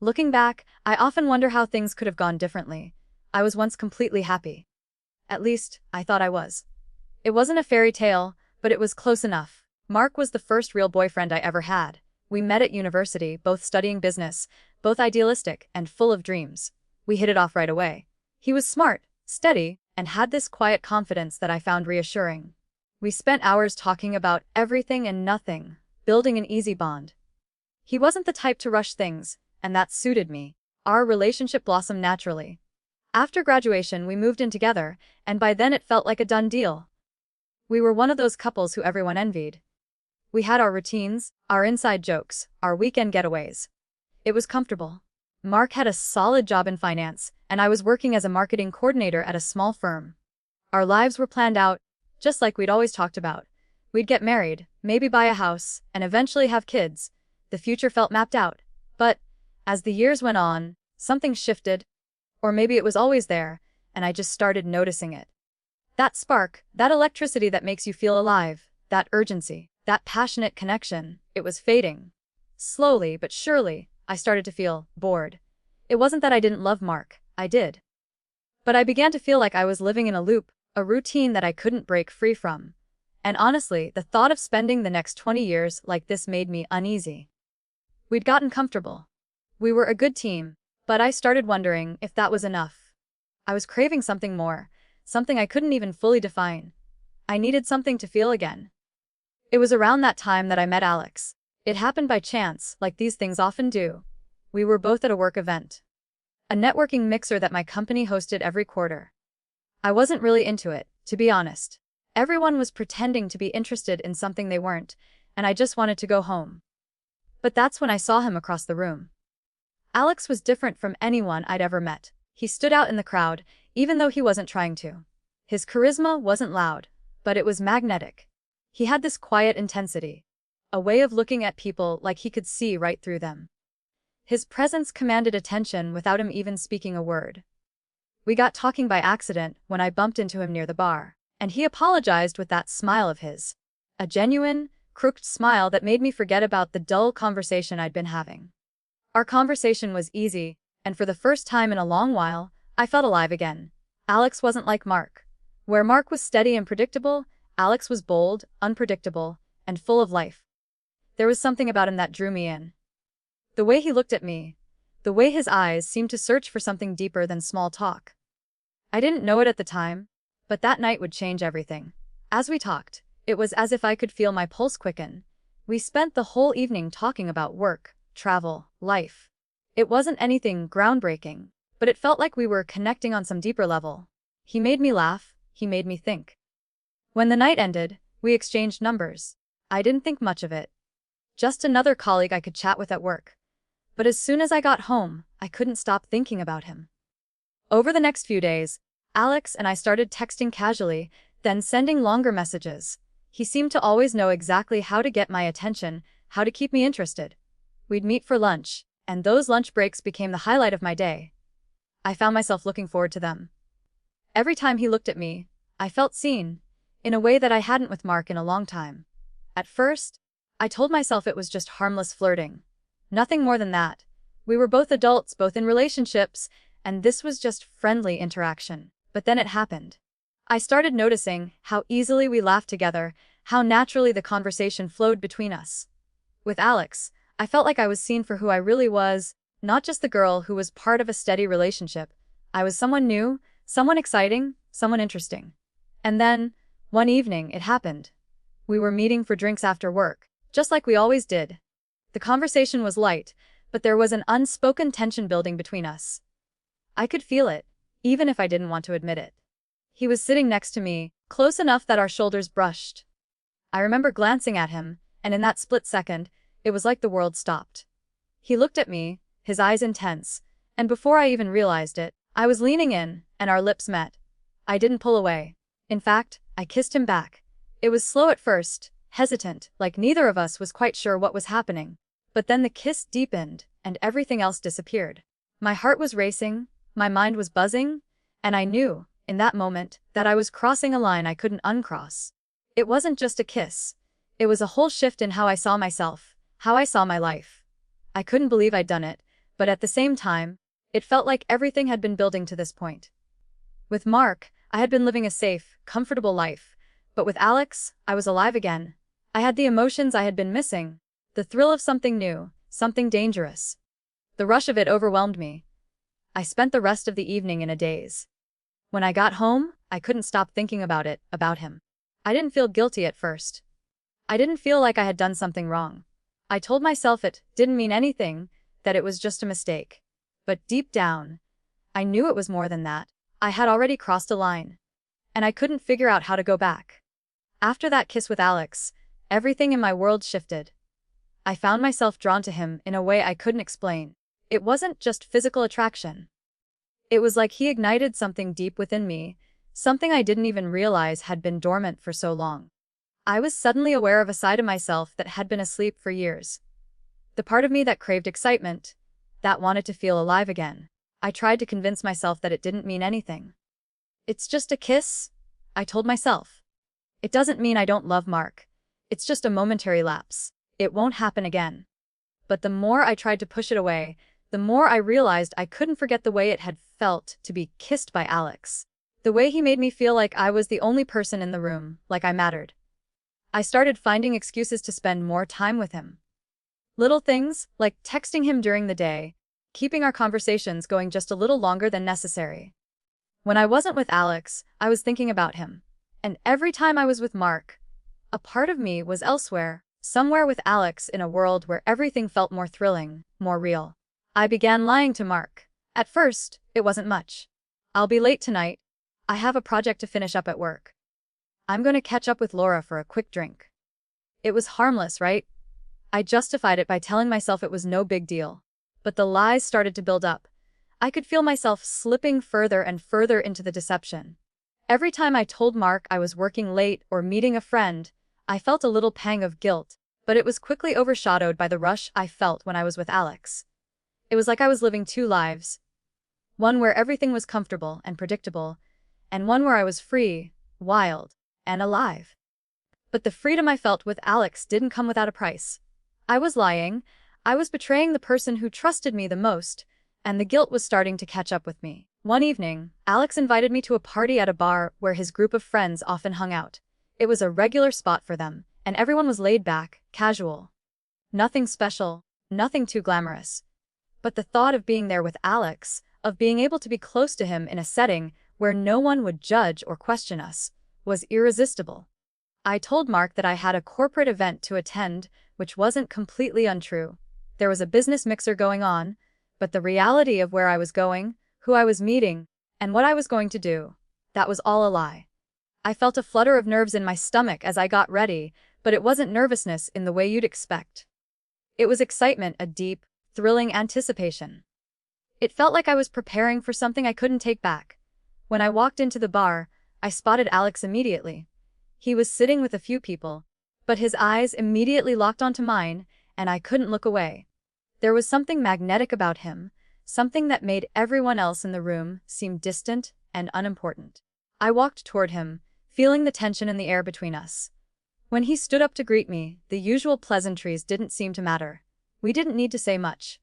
Looking back, I often wonder how things could have gone differently. I was once completely happy. At least, I thought I was. It wasn't a fairy tale, but it was close enough. Mark was the first real boyfriend I ever had. We met at university, both studying business, both idealistic and full of dreams. We hit it off right away. He was smart, steady, and had this quiet confidence that I found reassuring. We spent hours talking about everything and nothing, building an easy bond. He wasn't the type to rush things, and that suited me. Our relationship blossomed naturally. After graduation, we moved in together, and by then it felt like a done deal. We were one of those couples who everyone envied. We had our routines, our inside jokes, our weekend getaways. It was comfortable. Mark had a solid job in finance, and I was working as a marketing coordinator at a small firm. Our lives were planned out, just like we'd always talked about. We'd get married, maybe buy a house, and eventually have kids. The future felt mapped out. But, as the years went on, something shifted. Or maybe it was always there, and I just started noticing it. That spark, that electricity that makes you feel alive, that urgency, that passionate connection, it was fading. Slowly but surely, I started to feel bored. It wasn't that I didn't love Mark, I did. But I began to feel like I was living in a loop, a routine that I couldn't break free from. And honestly, the thought of spending the next 20 years like this made me uneasy. We'd gotten comfortable. We were a good team, but I started wondering if that was enough. I was craving something more, something I couldn't even fully define. I needed something to feel again. It was around that time that I met Alex. It happened by chance, like these things often do. We were both at a work event. A networking mixer that my company hosted every quarter. I wasn't really into it, to be honest. Everyone was pretending to be interested in something they weren't, and I just wanted to go home. But that's when I saw him across the room. Alex was different from anyone I'd ever met. He stood out in the crowd, even though he wasn't trying to. His charisma wasn't loud, but it was magnetic. He had this quiet intensity, a way of looking at people like he could see right through them. His presence commanded attention without him even speaking a word. We got talking by accident when I bumped into him near the bar, and he apologized with that smile of his. A genuine, crooked smile that made me forget about the dull conversation I'd been having. Our conversation was easy, and for the first time in a long while, I felt alive again. Alex wasn't like Mark. Where Mark was steady and predictable, Alex was bold, unpredictable, and full of life. There was something about him that drew me in. The way he looked at me, the way his eyes seemed to search for something deeper than small talk. I didn't know it at the time, but that night would change everything. As we talked, it was as if I could feel my pulse quicken. We spent the whole evening talking about work, travel, life. It wasn't anything groundbreaking, but it felt like we were connecting on some deeper level. He made me laugh, he made me think. When the night ended, we exchanged numbers. I didn't think much of it. Just another colleague I could chat with at work. But as soon as I got home, I couldn't stop thinking about him. Over the next few days, Alex and I started texting casually, then sending longer messages. He seemed to always know exactly how to get my attention, how to keep me interested. We'd meet for lunch, and those lunch breaks became the highlight of my day. I found myself looking forward to them. Every time he looked at me, I felt seen, in a way that I hadn't with Mark in a long time. At first, I told myself it was just harmless flirting. Nothing more than that. We were both adults, both in relationships, and this was just friendly interaction. But then it happened. I started noticing how easily we laughed together, how naturally the conversation flowed between us. With Alex, I felt like I was seen for who I really was, not just the girl who was part of a steady relationship. I was someone new, someone exciting, someone interesting. And then, one evening, it happened. We were meeting for drinks after work, just like we always did. The conversation was light, but there was an unspoken tension building between us. I could feel it, even if I didn't want to admit it. He was sitting next to me, close enough that our shoulders brushed. I remember glancing at him, and in that split second, it was like the world stopped. He looked at me, his eyes intense, and before I even realized it, I was leaning in, and our lips met. I didn't pull away. In fact, I kissed him back. It was slow at first, hesitant, like neither of us was quite sure what was happening. But then the kiss deepened, and everything else disappeared. My heart was racing, my mind was buzzing, and I knew, in that moment, that I was crossing a line I couldn't uncross. It wasn't just a kiss. It was a whole shift in how I saw myself, how I saw my life. I couldn't believe I'd done it, But at the same time, it felt like everything had been building to this point. With Mark, I had been living a safe, comfortable life. But with Alex, I was alive again. I had the emotions I had been missing. The thrill of something new, something dangerous. The rush of it overwhelmed me. I spent the rest of the evening in a daze. When I got home, I couldn't stop thinking about him. I didn't feel guilty at first. I didn't feel like I had done something wrong. I told myself it didn't mean anything, that it was just a mistake. But deep down, I knew it was more than that. I had already crossed a line. And I couldn't figure out how to go back. After that kiss with Alex, everything in my world shifted. I found myself drawn to him in a way I couldn't explain. It wasn't just physical attraction. It was like he ignited something deep within me, something I didn't even realize had been dormant for so long. I was suddenly aware of a side of myself that had been asleep for years. The part of me that craved excitement, that wanted to feel alive again. I tried to convince myself that it didn't mean anything. It's just a kiss, I told myself. It doesn't mean I don't love Mark. It's just a momentary lapse. It won't happen again. But the more I tried to push it away, the more I realized I couldn't forget the way it had felt to be kissed by Alex. The way he made me feel like I was the only person in the room, like I mattered. I started finding excuses to spend more time with him. Little things, like texting him during the day, keeping our conversations going just a little longer than necessary. When I wasn't with Alex, I was thinking about him. And every time I was with Mark, a part of me was elsewhere, somewhere with Alex in a world where everything felt more thrilling, more real. I began lying to Mark. At first, it wasn't much. I'll be late tonight. I have a project to finish up at work. I'm going to catch up with Laura for a quick drink. It was harmless, right? I justified it by telling myself it was no big deal. But the lies started to build up. I could feel myself slipping further and further into the deception. Every time I told Mark I was working late or meeting a friend, I felt a little pang of guilt, but it was quickly overshadowed by the rush I felt when I was with Alex. It was like I was living two lives. One where everything was comfortable and predictable, and one where I was free, wild, and alive. But the freedom I felt with Alex didn't come without a price. I was lying, I was betraying the person who trusted me the most, and the guilt was starting to catch up with me. One evening, Alex invited me to a party at a bar where his group of friends often hung out. It was a regular spot for them, and everyone was laid back, casual. Nothing special, nothing too glamorous. But the thought of being there with Alex, of being able to be close to him in a setting where no one would judge or question us, was irresistible. I told Mark that I had a corporate event to attend, which wasn't completely untrue. There was a business mixer going on, but the reality of where I was going, who I was meeting, and what I was going to do, that was all a lie. I felt a flutter of nerves in my stomach as I got ready, but it wasn't nervousness in the way you'd expect. It was excitement, a deep, thrilling anticipation. It felt like I was preparing for something I couldn't take back. When I walked into the bar, I spotted Alex immediately. He was sitting with a few people, but his eyes immediately locked onto mine, and I couldn't look away. There was something magnetic about him, something that made everyone else in the room seem distant and unimportant. I walked toward him, feeling the tension in the air between us. When he stood up to greet me, the usual pleasantries didn't seem to matter. We didn't need to say much.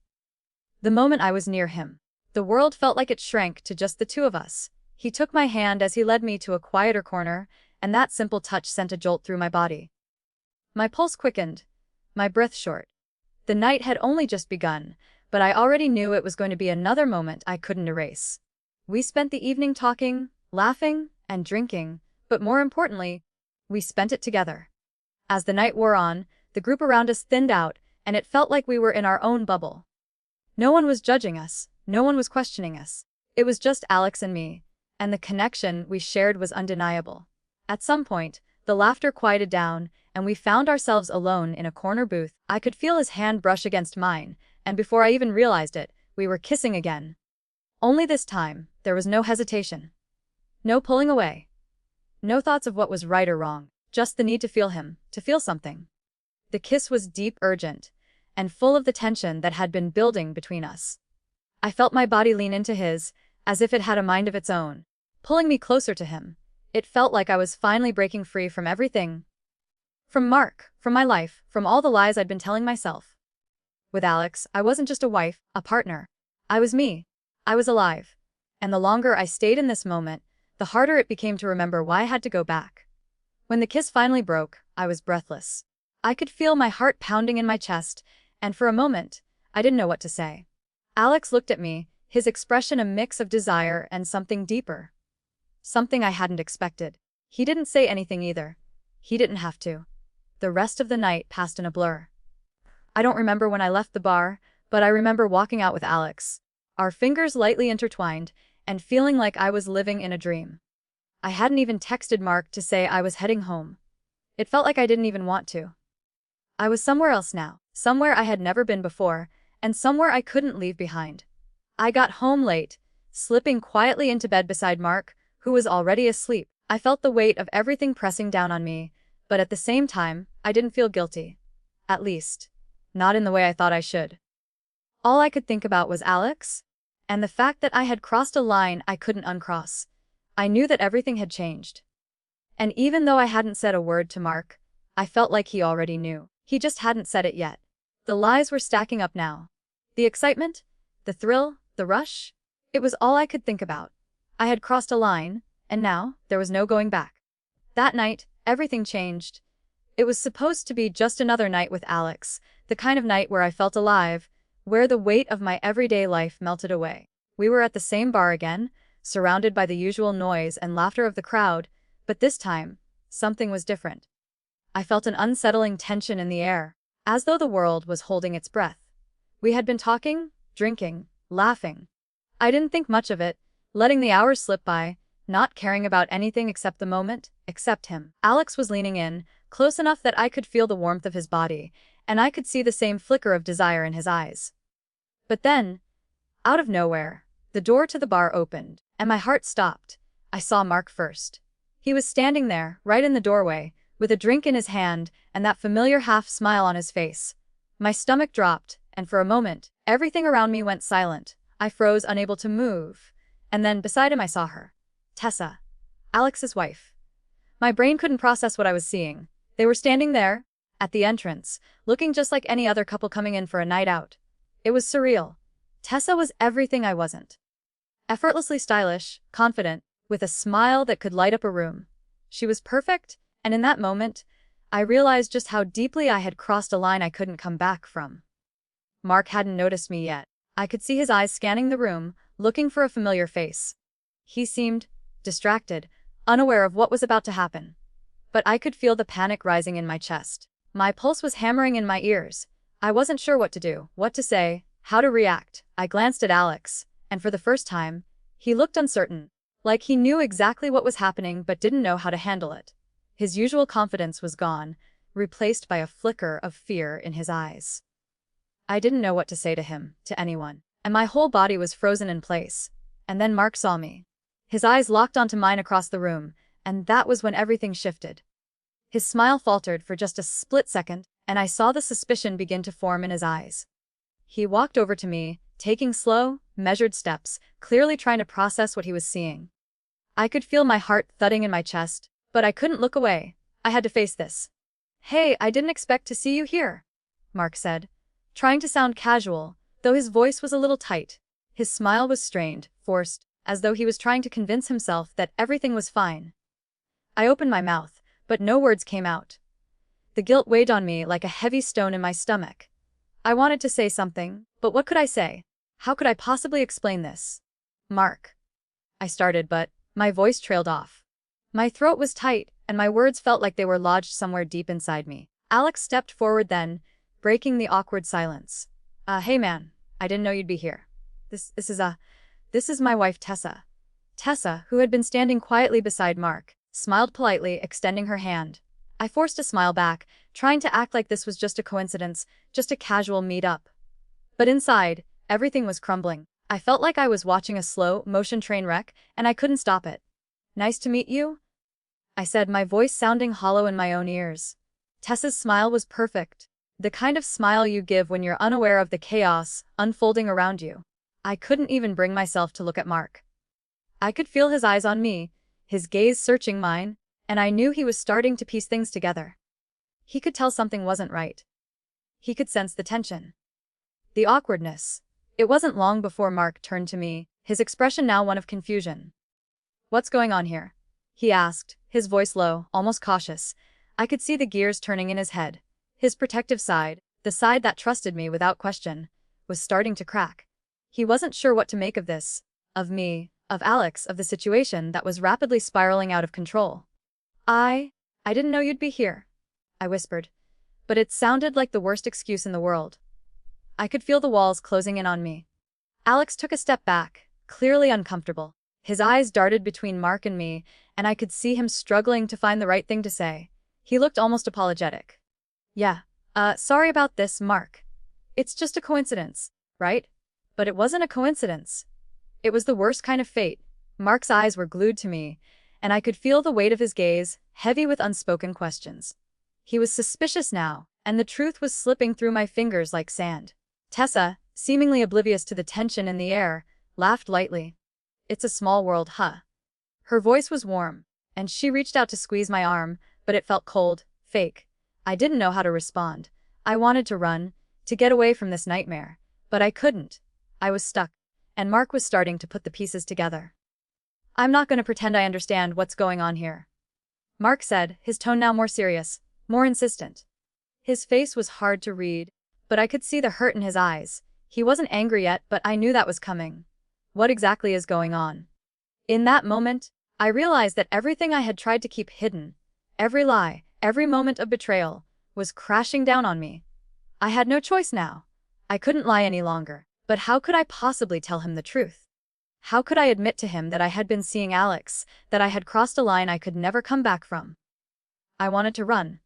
The moment I was near him, the world felt like it shrank to just the two of us. He took my hand as he led me to a quieter corner, and that simple touch sent a jolt through my body. My pulse quickened, my breath short. The night had only just begun, but I already knew it was going to be another moment I couldn't erase. We spent the evening talking, laughing, and drinking, but more importantly, we spent it together. As the night wore on, the group around us thinned out, and it felt like we were in our own bubble. No one was judging us, no one was questioning us. It was just Alex and me, and the connection we shared was undeniable. At some point, the laughter quieted down, and we found ourselves alone in a corner booth. I could feel his hand brush against mine, and before I even realized it, we were kissing again. Only this time, there was no hesitation. No pulling away. No thoughts of what was right or wrong, just the need to feel him, to feel something. The kiss was deep, urgent, and full of the tension that had been building between us. I felt my body lean into his, as if it had a mind of its own, pulling me closer to him. It felt like I was finally breaking free from everything. From Mark, from my life, from all the lies I'd been telling myself. With Alex, I wasn't just a wife, a partner. I was me. I was alive. And the longer I stayed in this moment, the harder it became to remember why I had to go back. When the kiss finally broke, I was breathless. I could feel my heart pounding in my chest, and for a moment, I didn't know what to say. Alex looked at me, his expression a mix of desire and something deeper. Something I hadn't expected. He didn't say anything either. He didn't have to. The rest of the night passed in a blur. I don't remember when I left the bar, but I remember walking out with Alex, our fingers lightly intertwined, and feeling like I was living in a dream. I hadn't even texted Mark to say I was heading home. It felt like I didn't even want to. I was somewhere else now, somewhere I had never been before, and somewhere I couldn't leave behind. I got home late, slipping quietly into bed beside Mark, who was already asleep. I felt the weight of everything pressing down on me, but at the same time, I didn't feel guilty. At least, not in the way I thought I should. All I could think about was Alex, and the fact that I had crossed a line I couldn't uncross. I knew that everything had changed. And even though I hadn't said a word to Mark, I felt like he already knew. He just hadn't said it yet. The lies were stacking up now. The excitement, the thrill, the rush, it was all I could think about. I had crossed a line, and now there was no going back. That night, everything changed. It was supposed to be just another night with Alex, the kind of night where I felt alive, where the weight of my everyday life melted away. We were at the same bar again, surrounded by the usual noise and laughter of the crowd, but this time, something was different. I felt an unsettling tension in the air, as though the world was holding its breath. We had been talking, drinking, laughing. I didn't think much of it, letting the hours slip by, not caring about anything except the moment, except him. Alex was leaning in, close enough that I could feel the warmth of his body, and I could see the same flicker of desire in his eyes. But then, out of nowhere, the door to the bar opened, and my heart stopped. I saw Mark first. He was standing there, right in the doorway, with a drink in his hand and that familiar half-smile on his face. My stomach dropped, and for a moment, everything around me went silent. I froze, unable to move. And then, beside him, I saw her. Tessa. Alex's wife. My brain couldn't process what I was seeing. They were standing there, at the entrance, looking just like any other couple coming in for a night out. It was surreal. Tessa was everything I wasn't. Effortlessly stylish, confident, with a smile that could light up a room. She was perfect, and in that moment, I realized just how deeply I had crossed a line I couldn't come back from. Mark hadn't noticed me yet. I could see his eyes scanning the room, looking for a familiar face. He seemed distracted, unaware of what was about to happen. But I could feel the panic rising in my chest. My pulse was hammering in my ears. I wasn't sure what to do, what to say, how to react. I glanced at Alex, and for the first time, he looked uncertain, like he knew exactly what was happening but didn't know how to handle it. His usual confidence was gone, replaced by a flicker of fear in his eyes. I didn't know what to say to him, to anyone, and my whole body was frozen in place. And then Mark saw me. His eyes locked onto mine across the room, and that was when everything shifted. His smile faltered for just a split second, and I saw the suspicion begin to form in his eyes. He walked over to me, taking slow, measured steps, clearly trying to process what he was seeing. I could feel my heart thudding in my chest, but I couldn't look away. I had to face this. "Hey, I didn't expect to see you here," Mark said, trying to sound casual, though his voice was a little tight. His smile was strained, forced, as though he was trying to convince himself that everything was fine. I opened my mouth, but no words came out. The guilt weighed on me like a heavy stone in my stomach. I wanted to say something, but what could I say? How could I possibly explain this? "Mark," I started, but my voice trailed off. My throat was tight, and my words felt like they were lodged somewhere deep inside me. Alex stepped forward then, breaking the awkward silence. Hey man, I didn't know you'd be here. This is my wife Tessa." Tessa, who had been standing quietly beside Mark, smiled politely, extending her hand. I forced a smile back, trying to act like this was just a coincidence, just a casual meet-up. But inside, everything was crumbling. I felt like I was watching a slow-motion train wreck, and I couldn't stop it. "Nice to meet you," I said, my voice sounding hollow in my own ears. Tessa's smile was perfect. The kind of smile you give when you're unaware of the chaos unfolding around you. I couldn't even bring myself to look at Mark. I could feel his eyes on me, his gaze searching mine, and I knew he was starting to piece things together. He could tell something wasn't right. He could sense the tension. The awkwardness. It wasn't long before Mark turned to me, his expression now one of confusion. "What's going on here?" he asked, his voice low, almost cautious. I could see the gears turning in his head. His protective side, the side that trusted me without question, was starting to crack. He wasn't sure what to make of this, of me, of Alex, of the situation that was rapidly spiraling out of control. I didn't know you'd be here," I whispered. But it sounded like the worst excuse in the world. I could feel the walls closing in on me. Alex took a step back, clearly uncomfortable. His eyes darted between Mark and me, and I could see him struggling to find the right thing to say. He looked almost apologetic. "Yeah, sorry about this, Mark. It's just a coincidence, right?" But it wasn't a coincidence. It was the worst kind of fate. Mark's eyes were glued to me, and I could feel the weight of his gaze, heavy with unspoken questions. He was suspicious now, and the truth was slipping through my fingers like sand. Tessa, seemingly oblivious to the tension in the air, laughed lightly. "It's a small world, huh?" Her voice was warm, and she reached out to squeeze my arm, but it felt cold, fake. I didn't know how to respond. I wanted to run, to get away from this nightmare, but I couldn't. I was stuck, and Mark was starting to put the pieces together. "I'm not going to pretend I understand what's going on here," Mark said, his tone now more serious, more insistent. His face was hard to read, but I could see the hurt in his eyes. He wasn't angry yet, but I knew that was coming. "What exactly is going on?" In that moment, I realized that everything I had tried to keep hidden, every lie, every moment of betrayal, was crashing down on me. I had no choice now. I couldn't lie any longer, but how could I possibly tell him the truth? How could I admit to him that I had been seeing Alex, that I had crossed a line I could never come back from? I wanted to run.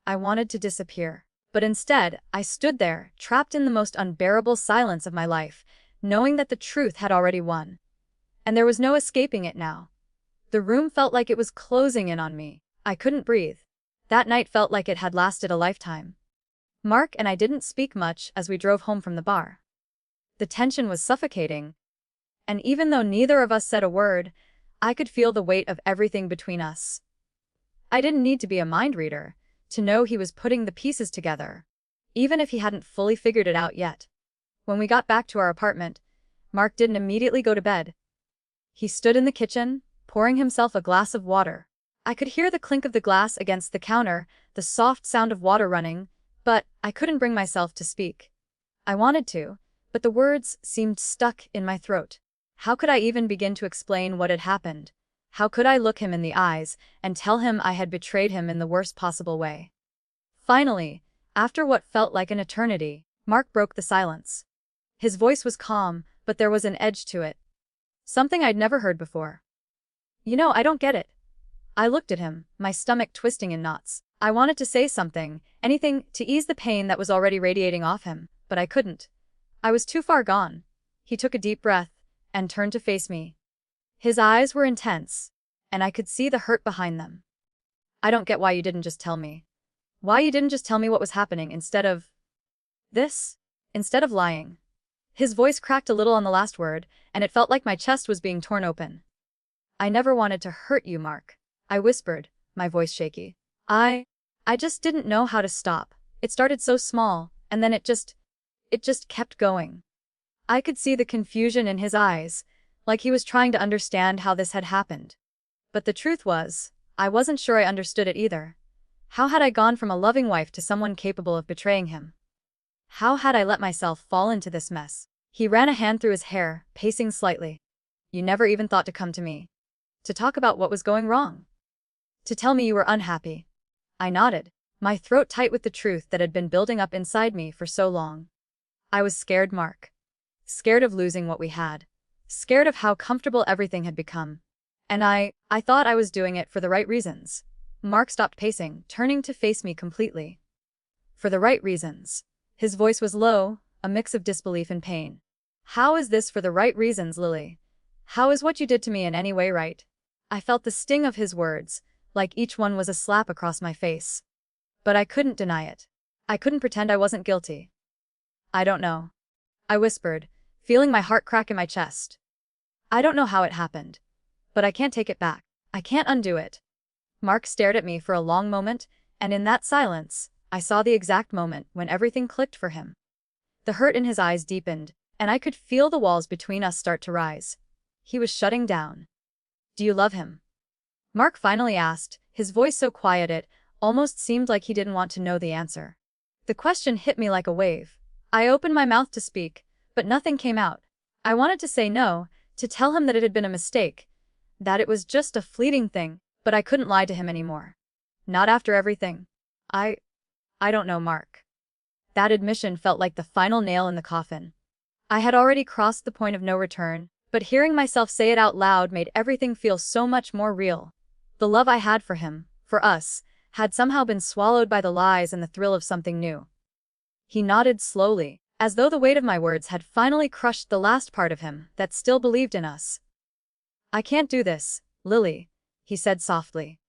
I wanted to disappear. But instead, I stood there, trapped in the most unbearable silence of my life, knowing that the truth had already won. And there was no escaping it now. The room felt like it was closing in on me. I couldn't breathe. That night felt like it had lasted a lifetime. Mark and I didn't speak much as we drove home from the bar. The tension was suffocating, and even though neither of us said a word, I could feel the weight of everything between us. I didn't need to be a mind reader to know he was putting the pieces together, even if he hadn't fully figured it out yet. When we got back to our apartment, Mark didn't immediately go to bed. He stood in the kitchen, pouring himself a glass of water. I could hear the clink of the glass against the counter, the soft sound of water running, but I couldn't bring myself to speak. I wanted to, but the words seemed stuck in my throat. How could I even begin to explain what had happened? How could I look him in the eyes and tell him I had betrayed him in the worst possible way? Finally, after what felt like an eternity, Mark broke the silence. His voice was calm, but there was an edge to it. Something I'd never heard before. "You know, I don't get it." I looked at him, my stomach twisting in knots. I wanted to say something, anything, to ease the pain that was already radiating off him, but I couldn't. I was too far gone. He took a deep breath and turned to face me. His eyes were intense, and I could see the hurt behind them. "I don't get why you didn't just tell me. Why you didn't just tell me what was happening instead of this? Instead of lying." His voice cracked a little on the last word, and it felt like my chest was being torn open. "I never wanted to hurt you, Mark," I whispered, my voice shaky. I just didn't know how to stop. It started so small, and then it just kept going." I could see the confusion in his eyes, like he was trying to understand how this had happened. But the truth was, I wasn't sure I understood it either. How had I gone from a loving wife to someone capable of betraying him? How had I let myself fall into this mess? He ran a hand through his hair, pacing slightly. "You never even thought to come to me. To talk about what was going wrong. To tell me you were unhappy." I nodded, my throat tight with the truth that had been building up inside me for so long. I was scared, Mark. Scared of losing what we had. Scared of how comfortable everything had become. And I thought I was doing it for the right reasons. Mark stopped pacing, turning to face me completely. "For the right reasons." His voice was low, a mix of disbelief and pain. "How is this for the right reasons, Lily? How is what you did to me in any way right?" I felt the sting of his words, like each one was a slap across my face. But I couldn't deny it. I couldn't pretend I wasn't guilty. "I don't know," I whispered, feeling my heart crack in my chest. "I don't know how it happened. But I can't take it back. I can't undo it." Mark stared at me for a long moment, and in that silence, I saw the exact moment when everything clicked for him. The hurt in his eyes deepened, and I could feel the walls between us start to rise. He was shutting down. Do you love him? Mark finally asked, his voice so quiet it almost seemed like he didn't want to know the answer. The question hit me like a wave. I opened my mouth to speak, but nothing came out. I wanted to say no, to tell him that it had been a mistake, that it was just a fleeting thing, but I couldn't lie to him anymore. Not after everything. I don't know, Mark. That admission felt like the final nail in the coffin. I had already crossed the point of no return, but hearing myself say it out loud made everything feel so much more real. The love I had for him, for us, had somehow been swallowed by the lies and the thrill of something new. He nodded slowly, as though the weight of my words had finally crushed the last part of him that still believed in us. I can't do this, Lily, he said softly.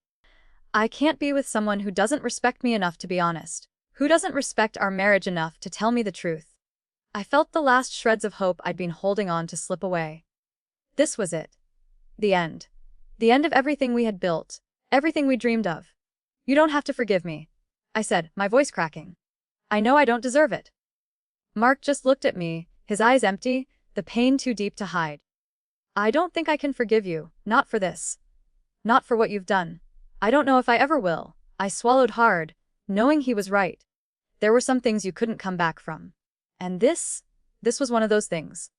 I can't be with someone who doesn't respect me enough to be honest, who doesn't respect our marriage enough to tell me the truth. I felt the last shreds of hope I'd been holding on to slip away. This was it. The end. The end of everything we had built, everything we dreamed of. You don't have to forgive me, I said, my voice cracking. I know I don't deserve it. Mark just looked at me, his eyes empty, the pain too deep to hide. I don't think I can forgive you, not for this. Not for what you've done. I don't know if I ever will. I swallowed hard, knowing he was right. There were some things you couldn't come back from. And this was one of those things.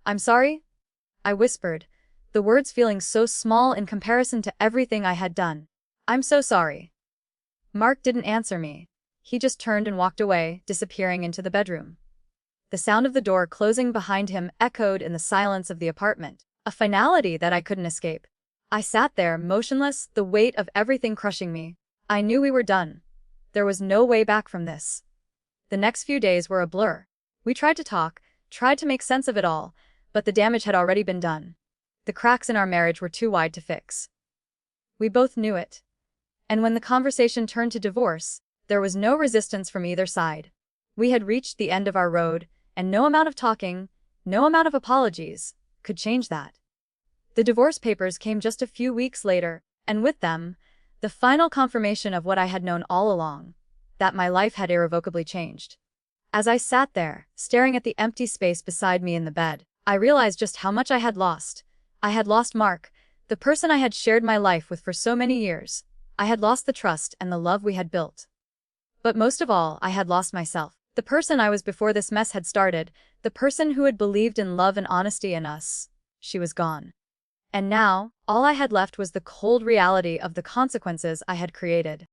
I'm sorry? I whispered, the words feeling so small in comparison to everything I had done. I'm so sorry. Mark didn't answer me. He just turned and walked away, disappearing into the bedroom. The sound of the door closing behind him echoed in the silence of the apartment, a finality that I couldn't escape. I sat there, motionless, the weight of everything crushing me. I knew we were done. There was no way back from this. The next few days were a blur. We tried to talk, tried to make sense of it all, but the damage had already been done. The cracks in our marriage were too wide to fix. We both knew it. And when the conversation turned to divorce, there was no resistance from either side. We had reached the end of our road, and no amount of talking, no amount of apologies, could change that. The divorce papers came just a few weeks later, and with them, the final confirmation of what I had known all along, that my life had irrevocably changed. As I sat there, staring at the empty space beside me in the bed, I realized just how much I had lost. I had lost Mark, the person I had shared my life with for so many years. I had lost the trust and the love we had built. But most of all, I had lost myself. The person I was before this mess had started, the person who had believed in love and honesty in us. She was gone. And now, all I had left was the cold reality of the consequences I had created.